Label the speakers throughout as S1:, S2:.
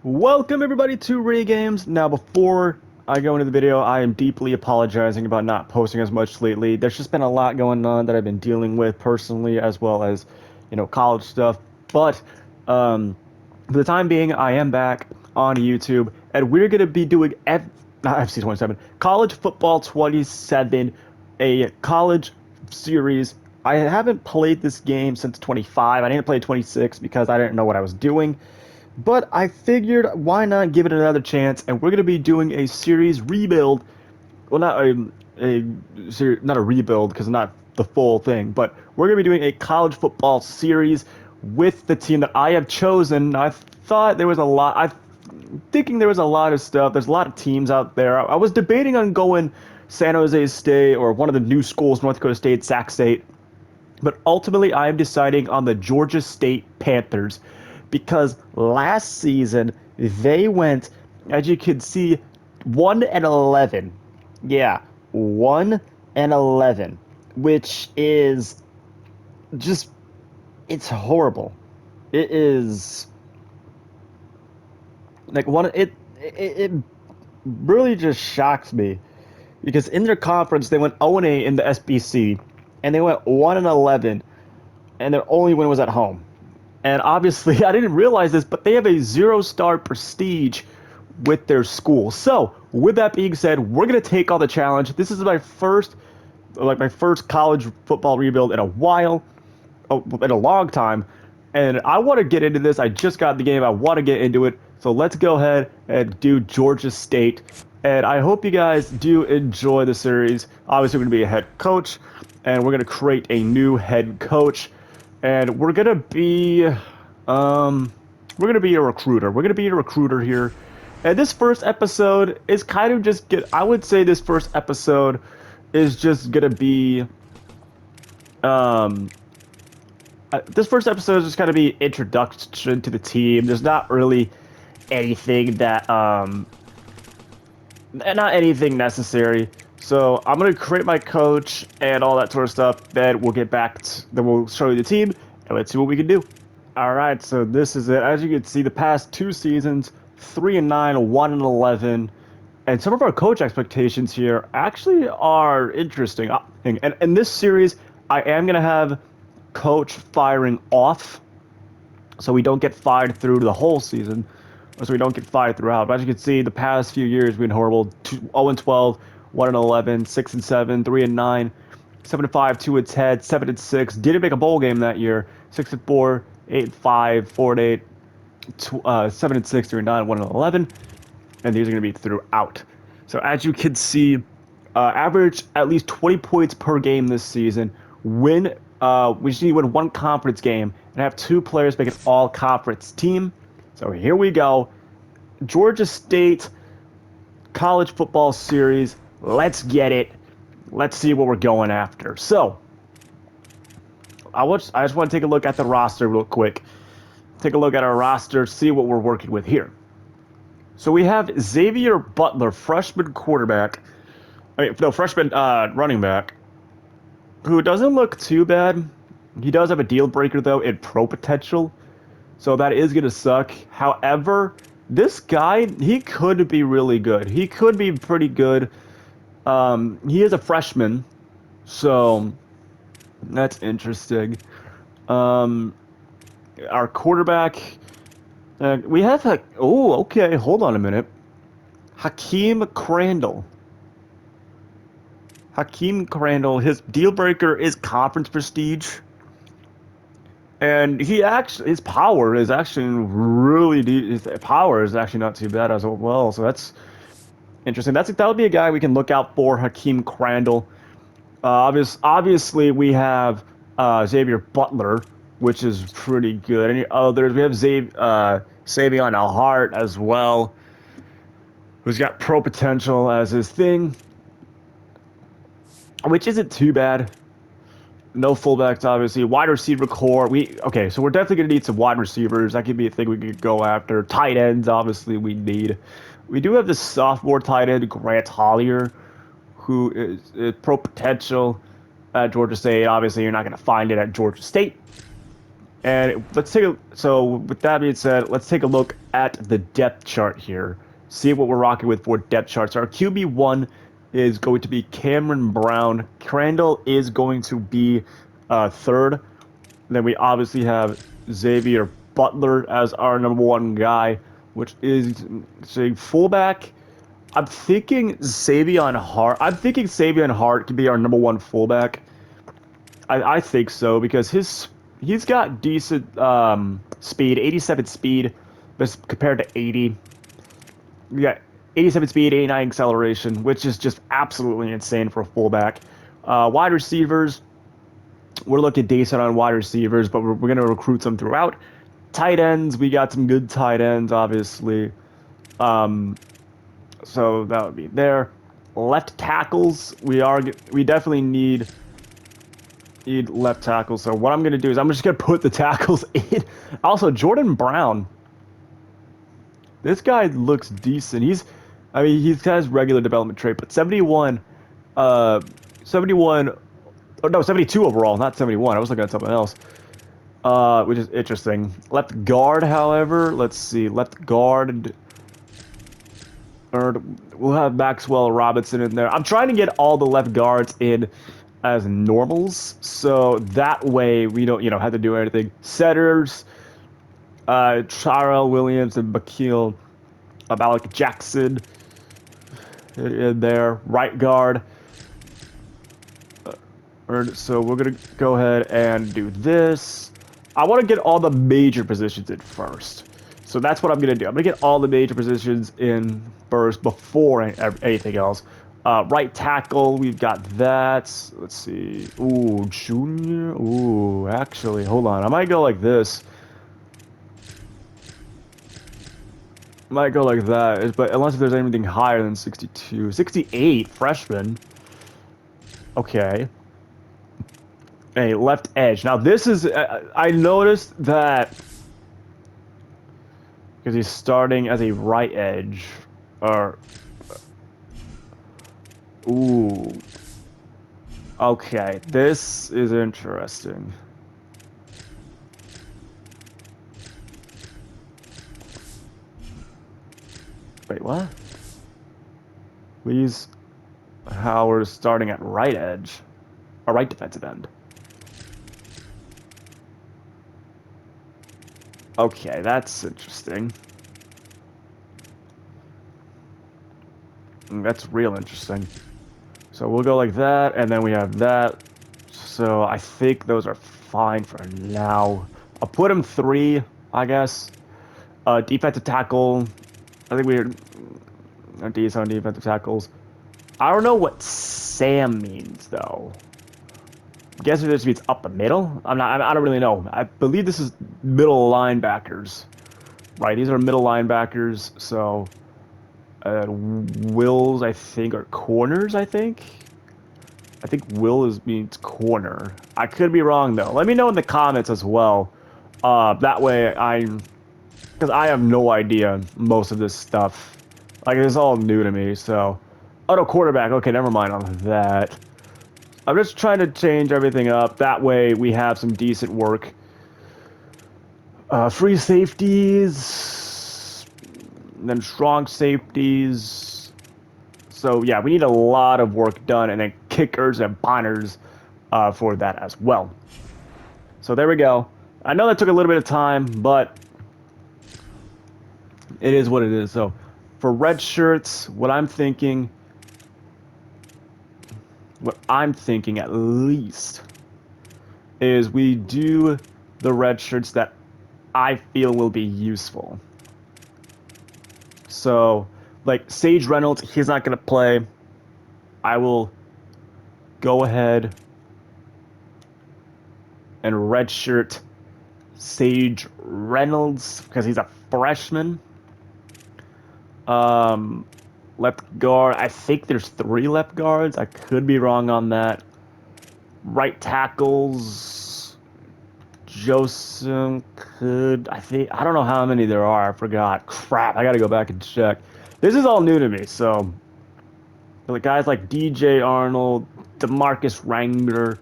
S1: Welcome everybody to Ray Games. Now before I go into the video, I am deeply apologizing about not posting as much lately. There's just been a lot going on that I've been dealing with personally as well as, college stuff. But for the time being, I am back on YouTube and we're going to be doing not FC 27, College Football 27, a college series. I haven't played this game since 25. I didn't play 26 because I didn't know what I was doing. But I figured, why not give it another chance? And we're going to be doing a series rebuild. Well, not a rebuild because not the full thing, but we're going to be doing a college football series with the team that I have chosen. I thought there was a lot. I'm thinking there was a lot of stuff. There's a lot of teams out there. I was debating on going San Jose State or one of the new schools, North Dakota State, Sac State. But ultimately, I am deciding on the Georgia State Panthers because last season they went, as you can see, 1-11. Yeah, 1-11, which is just, it's horrible. It is like it really just shocks me because in their conference they went 0-8 in the SBC and they went 1-11 and their only win was at home. And obviously, I didn't realize this, but they have a 0-star prestige with their school. So, with that being said, we're going to take on the challenge. This is my first college football rebuild in a while, in a long time. And I want to get into this. I just got the game. I want to get into it. So let's go ahead and do Georgia State. And I hope you guys do enjoy the series. Obviously, we're going to be a head coach, and we're going to create a new head coach. And we're gonna be a recruiter. We're gonna be a recruiter here. And this first episode is kind of just I would say this first episode is just gonna be this first episode is just gonna be introduction to the team. There's not really anything that not anything necessary. So I'm gonna create my coach and all that sort of stuff. Then we'll get back. Then we'll show you the team and let's see what we can do. All right, so this is it. As you can see, the past two seasons, 3-9, 1-11, and some of our coach expectations here actually are interesting. And in this series, I am gonna have coach firing off, so we don't get fired through the whole season, or so we don't get fired throughout. But as you can see, the past few years we've been horrible. 0-12. 1-11, 6-7, 3-9, 7-5, 2-10, 7-6. Didn't make a bowl game that year. 6-4, 8-5, 4-8, 7-6, 3-9, 1-11, and these are going to be throughout. So as you can see, average at least 20 points per game this season. We just need to win one conference game and have two players make an all-conference team. So here we go. Georgia State College Football Series. Let's get it. Let's see what we're going after. So, I just want to take a look at the roster real quick. Take a look at our roster, see what we're working with here. So we have Xavier Butler, freshman quarterback. Freshman running back, who doesn't look too bad. He does have a deal breaker, though, in pro potential. So that is going to suck. However, this guy, he could be really good. He could be pretty good. He is a freshman, so that's interesting. Our quarterback, we have okay, hold on a minute. Hakeem Crandall. His deal breaker is conference prestige. And his power is actually his power is actually not too bad as well. So that's interesting. That'll be a guy we can look out for, Hakeem Crandall. Obviously, we have Xavier Butler, which is pretty good. Any others? We have Savion Alhart as well, who's got pro potential as his thing, which isn't too bad. No fullbacks, obviously. Wide receiver core. So we're definitely going to need some wide receivers. That could be a thing we could go after. Tight ends, obviously, we need. We do have this sophomore tight end, Grant Hollier, who is pro potential at Georgia State. Obviously, you're not going to find it at Georgia State. And so with that being said, let's take a look at the depth chart here. See what we're rocking with for depth charts. Our QB1 is going to be Cameron Brown. Crandall is going to be third. Then we obviously have Xavier Butler as our #1 guy, which is saying fullback. I'm thinking Savion Hart. I'm thinking Savion Hart could be our #1 fullback. I think so because he's got decent speed, 87 speed, but compared to 80. We got 87 speed, 89 acceleration, which is just absolutely insane for a fullback. Wide receivers, we're looking decent on wide receivers, but we're going to recruit some throughout. Tight ends, we got some good tight ends, obviously. So that would be there. Left tackles, we definitely need left tackles. So what I'm going to do is I'm just going to put the tackles in. Also, Jordan Brown. This guy looks decent. He has regular development trait, but 71, 71, oh no, 72 overall, not 71. I was looking at something else, which is interesting. Left guard, however, let's see, left guard, we'll have Maxwell Robinson in there. I'm trying to get all the left guards in as normals, so that way we don't, have to do anything. Setters, Tyrell Williams and Bakil Malik Jackson in there. Right guard. So we're going to go ahead and do this. I want to get all the major positions in first. So that's what I'm going to do. I'm going to get all the major positions in first before anything else. Right tackle, we've got that. Let's see. Ooh, junior. Ooh, actually, hold on. I might go like this. Might go like that, but unless there's anything higher than 62. 68, freshman. Okay. Hey, left edge. Now this is, I noticed that, because he's starting as a right edge, or, ooh. Okay, this is interesting. Wait, what? Please, Howard starting at right edge, or right defensive end. Okay, that's interesting. That's real interesting. So we'll go like that, and then we have that. So I think those are fine for now. I'll put him 3, I guess. Defensive tackle. I think we're decent on defensive tackles. I don't know what Sam means though. I'm guessing this means up the middle. I don't really know. I believe this is middle linebackers. Right, these are middle linebackers. So Wills, I think, are corners. I think Will means corner. I could be wrong though. Let me know in the comments as well. That way because I have no idea most of this stuff. Like, it's all new to me, so. Oh, no, quarterback. Okay, never mind on that. I'm just trying to change everything up. That way we have some decent work. Free safeties. Then strong safeties. So, yeah, we need a lot of work done. And then kickers and punters for that as well. So, there we go. I know that took a little bit of time, but it is what it is. So, for red shirts, what I'm thinking at least, is we do the red shirts that I feel will be useful. So, like Sage Reynolds, he's not going to play. I will go ahead and redshirt Sage Reynolds because he's a freshman. Left guard, I think there's 3 left guards. I could be wrong on that. Right tackles, Joseph I don't know how many there are. I forgot. Crap, I gotta go back and check. This is all new to me, so. But guys like DJ Arnold, DeMarcus Wrangler,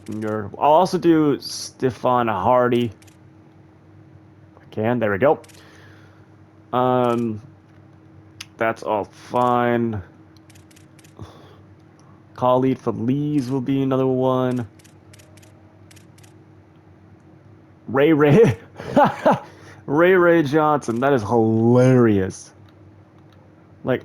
S1: I'll also do Stephon Hardy. I can. There we go. That's all fine. Khalid Feliz will be another one. Ray Ray Johnson. That is hilarious. Like,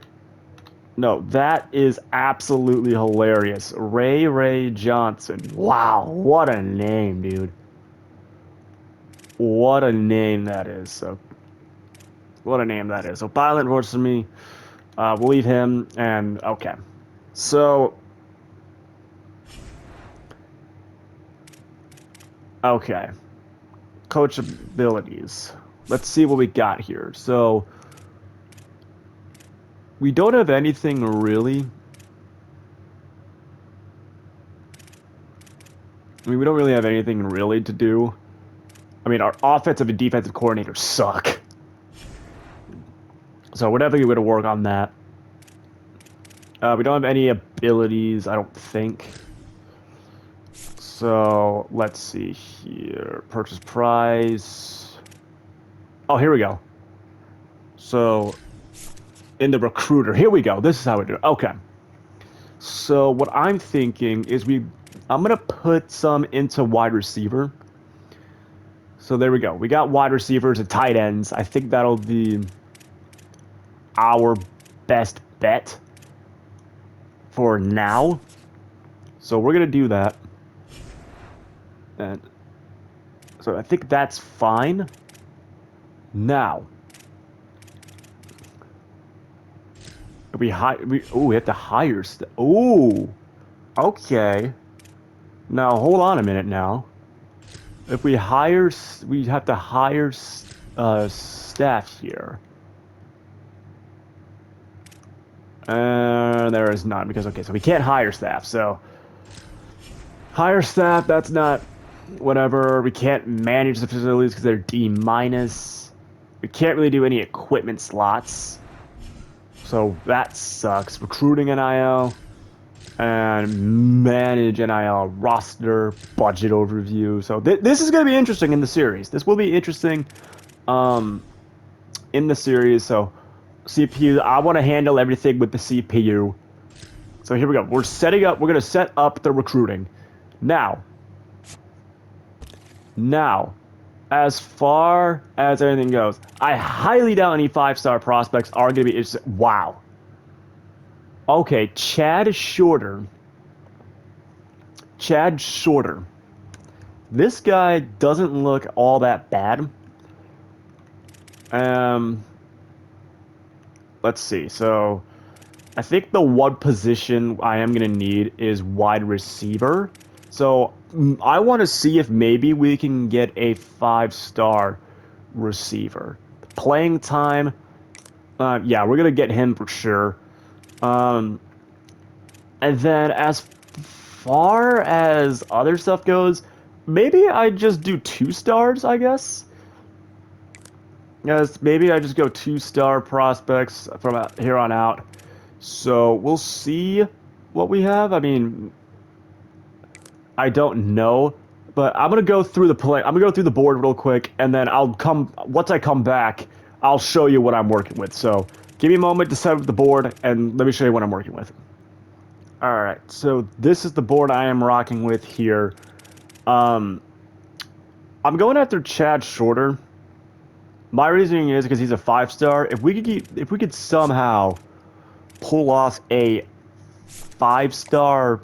S1: no, that is absolutely hilarious. Ray Johnson. Wow, what a name, dude. What a name that is. So, what a name that is. So, Violent works for me. We'll leave him, and okay. So, okay. Coach abilities. Let's see what we got here. So, we don't have anything really. I mean, we don't really have anything really to do. I mean, our offensive and defensive coordinators suck. So we're definitely going to work on that. We don't have any abilities, I don't think. So let's see here. Purchase price. Oh, here we go. So in the recruiter, here we go. This is how we do it. Okay. So what I'm thinking is I'm going to put some into wide receiver. So there we go. We got wide receivers and tight ends. I think that'll be our best bet for now. So we're going to do that. And so I think that's fine. Now, we have to hire. Okay. Now hold on a minute. Now, if we hire, we have to hire staff here. There is none because okay, so we can't hire staff. So hire staff. That's not whatever. We can't manage the facilities because they're D-. We can't really do any equipment slots. So that sucks. Recruiting NIL and manage NIL roster budget overview. So this is going to be interesting in the series. This will be interesting in the series. So CPU, I want to handle everything with the CPU. So here we go. We're setting up. We're going to set up the recruiting. Now, as far as everything goes, I highly doubt any 5-star prospects are going to be. Wow. Okay, Chad Shorter. This guy doesn't look all that bad. Let's see. So, I think the one position I am going to need is wide receiver. So, I want to see if maybe we can get a 5-star receiver. Playing time, yeah, we're going to get him for sure. And then as far as other stuff goes, maybe I just do 2 stars, I guess. Yes, maybe I just go 2-star prospects from here on out. So we'll see what we have. I mean, I don't know, but I'm gonna go through the play. I'm gonna go through the board real quick, and then once I come back, I'll show you what I'm working with. So give me a moment to set up the board, and let me show you what I'm working with. All right, so this is the board I am rocking with here. I'm going after Chad Shorter. My reasoning is because he's a 5-star. If we could somehow pull off a 5-star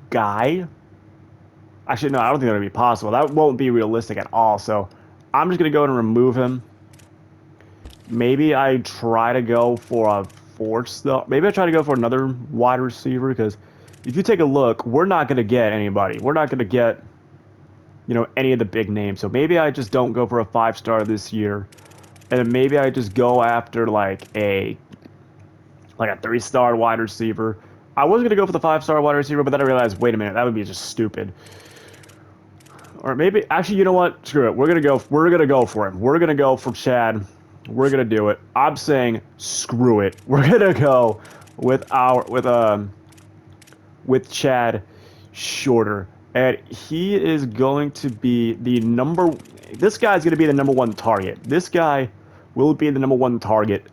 S1: guy, actually no, I don't think that'll be possible. That won't be realistic at all. So I'm just gonna go and remove him. Maybe I try to go for a 4-star. Maybe I try to go for another wide receiver because if you take a look, we're not gonna get anybody. We're not gonna get, you know, any of the big names. So maybe I just don't go for a 5-star this year, and then maybe I just go after like a 3-star wide receiver. I was gonna go for the 5-star wide receiver, but then I realized, wait a minute, that would be just stupid. Or maybe, actually, you know what? Screw it. We're gonna go for him. We're gonna go for Chad. We're gonna do it. I'm saying screw it. We're gonna go with Chad Shorter. And he is going to be the number... This guy's going to be the number 1 target. This guy will be the number 1 target.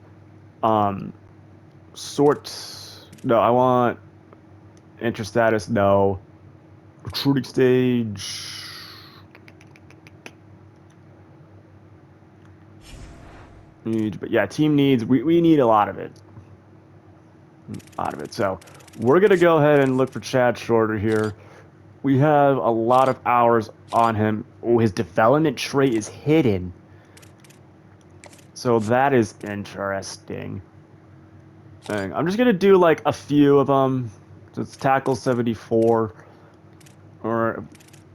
S1: Sort... No, I want... Enter status, no. Recruiting stage... But yeah, team needs... We need a lot of it. So, we're going to go ahead and look for Chad Shorter here. We have a lot of hours on him. Oh, his development trait is hidden. So that is interesting. I'm just going to do like a few of them. So it's tackle 74. Or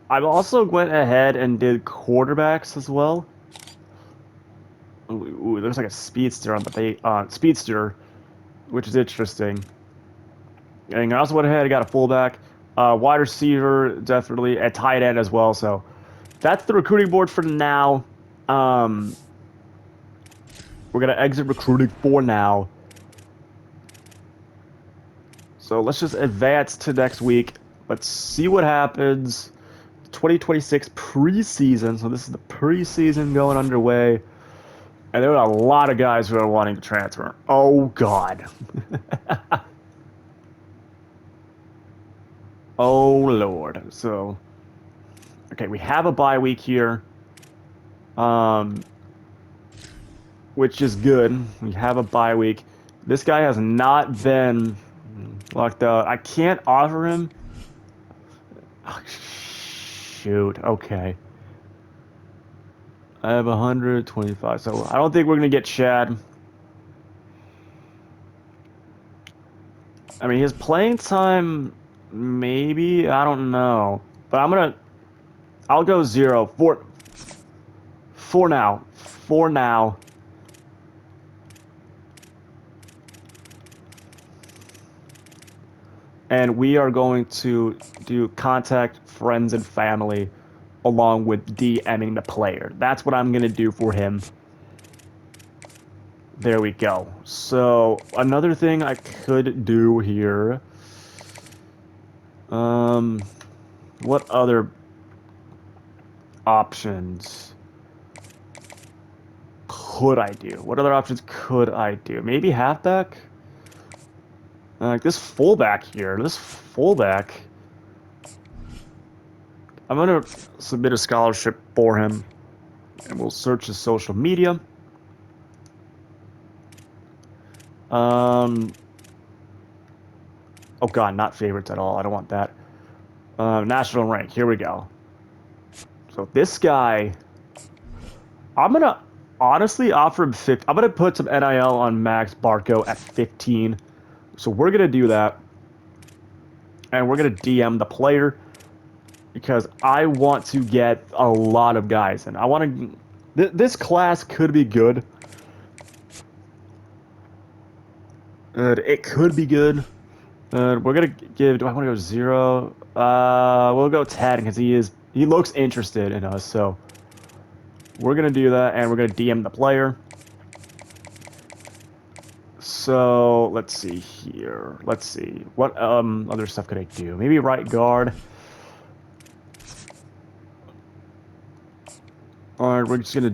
S1: I also went ahead and did quarterbacks as well. Ooh, it looks like a speedster on the speedster, which is interesting. And I also went ahead and got a fullback. Wide receiver, definitely. A tight end as well. So that's the recruiting board for now. We're going to exit recruiting for now. So let's just advance to next week. Let's see what happens. 2026 preseason. So this is the preseason going underway. And there are a lot of guys who are wanting to transfer. Oh, God. Oh, Lord. So, okay, we have a bye week here, which is good. We have a bye week. This guy has not been locked out. I can't offer him. Oh, shoot. Okay. I have 125, so I don't think we're going to get Chad. I mean, his playing time... Maybe, I don't know. But I'll go 0 for now. For now. And we are going to do contact friends and family along with DMing the player. That's what I'm going to do for him. There we go. So, another thing I could do here... what other options could I do? What other options could I do? Maybe halfback? Like this fullback here. This fullback. I'm gonna submit a scholarship for him, and we'll search his social media. Oh God, not favorites at all. I don't want that. National rank. Here we go. So this guy, I'm gonna honestly offer him 50. I'm gonna put some NIL on Max Barco at 15. So we're gonna do that, and we're gonna DM the player because I want to get a lot of guys, and I want to. This class could be good. It could be good. We're gonna give. Do I want to go 0? We'll go 10 because he looks interested in us. So we're gonna do that, and we're gonna DM the player. So let's see here. Let's see what other stuff could I do? Maybe right guard. Or we're just gonna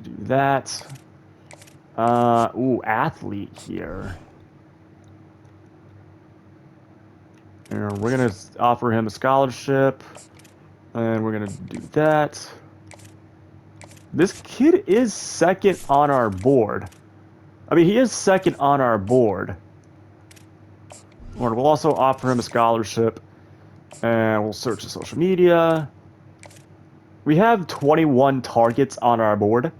S1: do that. Ooh, athlete here. And we're gonna offer him a scholarship, and we're gonna do that. This kid is second on our board. I mean, he is second on our board. Or we'll also offer him a scholarship, and we'll search his social media. We have 21 targets on our board.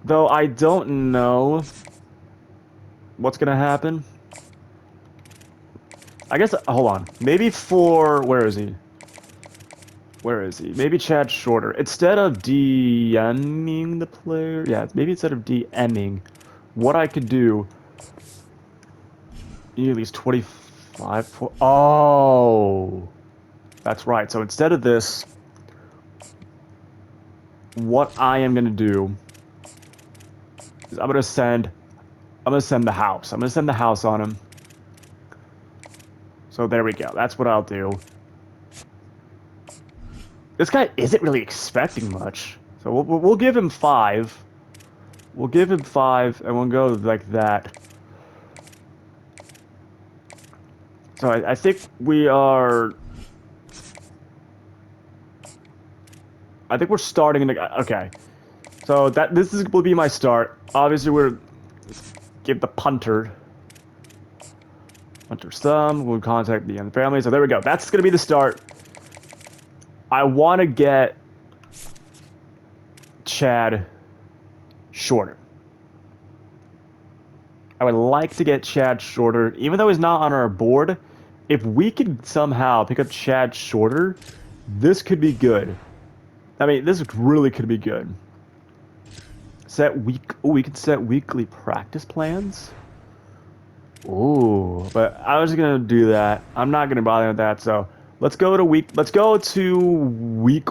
S1: Though I don't know what's gonna happen. I guess, hold on. Maybe where is he? Where is he? Maybe Chad Shorter. Instead of DMing the player, yeah, maybe instead of DMing, what I could do, you need at least 25, oh, that's right. So instead of this, what I am gonna do is I'm gonna send the house. I'm gonna send the house on him. So there we go. That's what I'll do. This guy isn't really expecting much. So we'll give him 5. We'll give him 5, and we'll go like that. So I think we are... I think we're starting in the... Okay. So this will be my start. Obviously, we're... Give the punter. Punter some. We'll contact the end family. So there we go. That's going to be the start. I want to get Chad shorter. I would like to get Chad shorter, even though he's not on our board. If we could somehow pick up Chad shorter, this could be good. I mean, this really could be good. We could set weekly practice plans. Ooh, but I was gonna do that. I'm not gonna bother with that. So let's go to week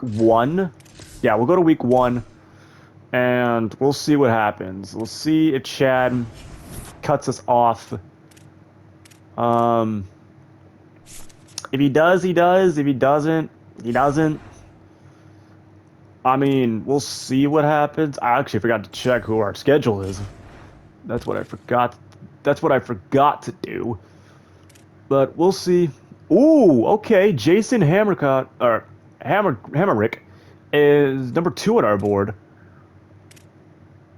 S1: 1. Yeah, we'll go to week 1, and we'll see what happens. We'll see if Chad cuts us off. If he does, he does. If he doesn't, he doesn't. I mean, we'll see what happens. I actually forgot to check who our schedule is. That's what I forgot. That's what I forgot to do. But we'll see. Ooh, okay. Jason Hammerrick is number 2 on our board.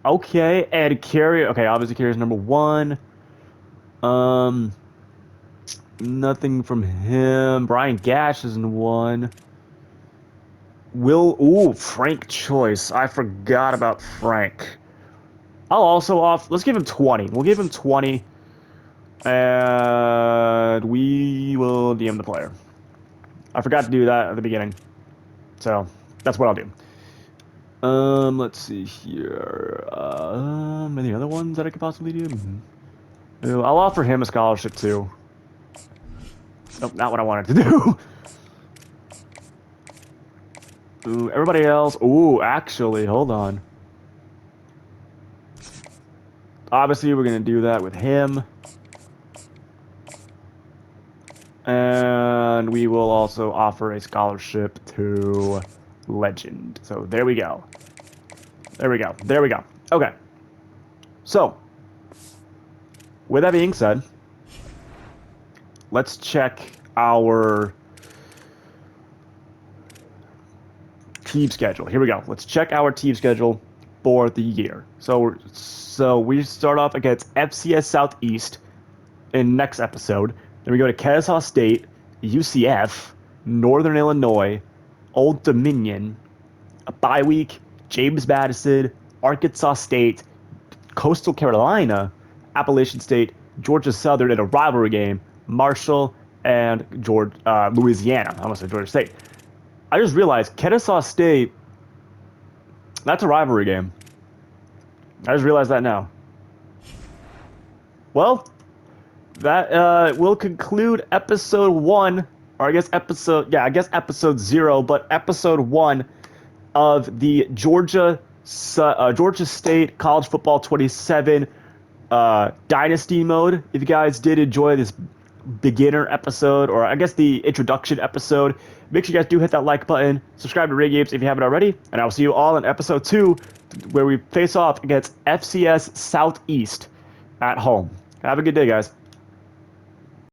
S1: Okay, and Carrier. Okay, obviously Carrier's number 1. Nothing from him. Brian Gash is in 1. Frank Choice. I forgot about Frank. I'll also let's give him 20. We'll give him 20. And we will DM the player. I forgot to do that at the beginning. So, that's what I'll do. Let's see here. Any other ones that I could possibly do? I'll offer him a scholarship too. Nope, not what I wanted to do. Ooh, everybody else. Ooh, actually, hold on. Obviously, we're going to do that with him. And we will also offer a scholarship to Legend. So there we go. There we go. There we go. Okay. So, with that being said, let's check our team schedule. Here we go. Let's check our team schedule for the year. So we start off against FCS Southeast in next episode. Then we go to Kennesaw State, UCF, Northern Illinois, Old Dominion, a bye week, James Madison, Arkansas State, Coastal Carolina, Appalachian State, Georgia Southern in a rivalry game, Marshall, and Louisiana. I almost said Georgia State. I just realized Kennesaw State, that's a rivalry game. I just realized that now. Well, that will conclude episode 1, or I guess episode 0, but episode 1 of the Georgia State College Football 27 Dynasty mode. If you guys did enjoy this beginner episode, or I guess the introduction episode, make sure you guys do hit that like button, subscribe to Ray Games if you haven't already, and I'll see you all in episode 2, where we face off against FCS Southeast at home. Have a good day, guys.